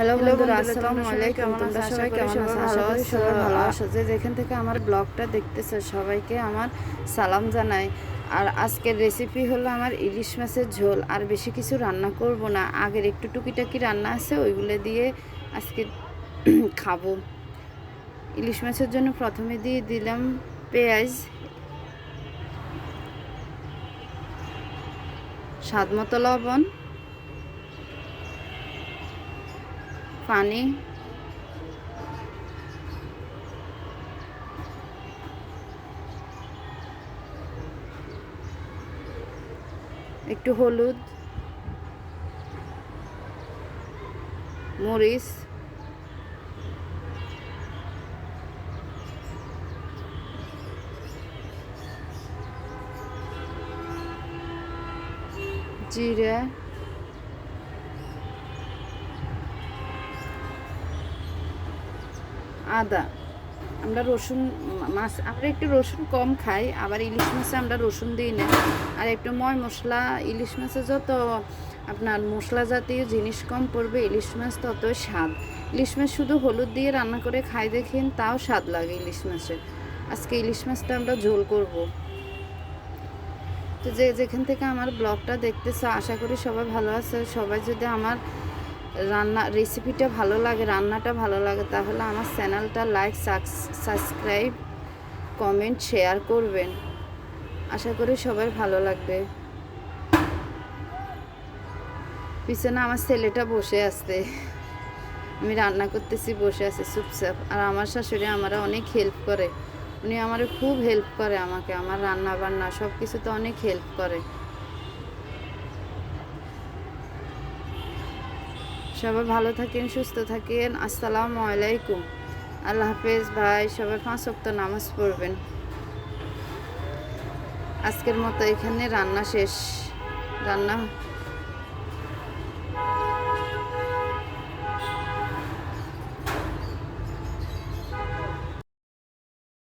Hello বন্ধুরা, আসসালামু আলাইকুম। তোমরা সবাই কেমন আছো? আশা করি সবাই ভালো আছো। যে যেখান থেকে আমার ব্লগটা দেখতেছো সবাইকে আমার সালাম জানাই। আর আজকের রেসিপি হলো আমার ইলিশ মাছের ঝোল। আর বেশি কিছু রান্না করব না, আগের একটু টুকিটাকি রান্না আছে ওইগুলো দিয়ে আজকে খাবো। ইলিশ মাছের জন্য প্রথমে দিয়ে দিলাম পেঁয়াজ, স্বাদ মতো লবণ, পানি, একটু হলুদ, মরিচ, জিরা, আদা। আমরা রসুন মাছ আমরা একটু রসুন কম খাই, আবার ইলিশ মাছে আমরা রসুন দিই না। আর একটু মশলা, ইলিশ মাছে যত আপনার মশলা জাতীয় জিনিস কম পড়বে ইলিশ মাছ ততই স্বাদ। ইলিশ মাছ শুধু হলুদ দিয়ে রান্না করে খাই দেখেন, তাও স্বাদ লাগে ইলিশ মাছের। আজকে ইলিশ মাছটা আমরা ঝোল করব। তো যেখান থেকে আমার ব্লগটা দেখতেছে আশা করি সবাই ভালো আছে। সবাই যদি আমার রান্না রেসিপিটা ভালো লাগে, রান্নাটা ভালো লাগে, তাহলে আমার চ্যানেলটা লাইক, সাবস্ক্রাইব, কমেন্ট, শেয়ার করবেন। আশা করি সবার ভালো লাগবে। পিছনে আমার ছেলেটা বসে আছে, আমি রান্না করতেছি বসে আছে চুপচাপ। আর আমার শাশুড়ি আমারা অনেক হেল্প করে, উনি আমারে খুব হেল্প করে, আমাকে আমার রান্না বান্না সব কিছুতে অনেক হেল্প করে। সবাই ভালো থাকেন, সুস্থ থাকেন। আসসালামু আলাইকুম, আল্লাহ হাফেজ। ভাই সবাই 5 ওয়াক্ত নামাজ পড়বেন। আজকের মতো এখানে রান্না শেষ। রান্না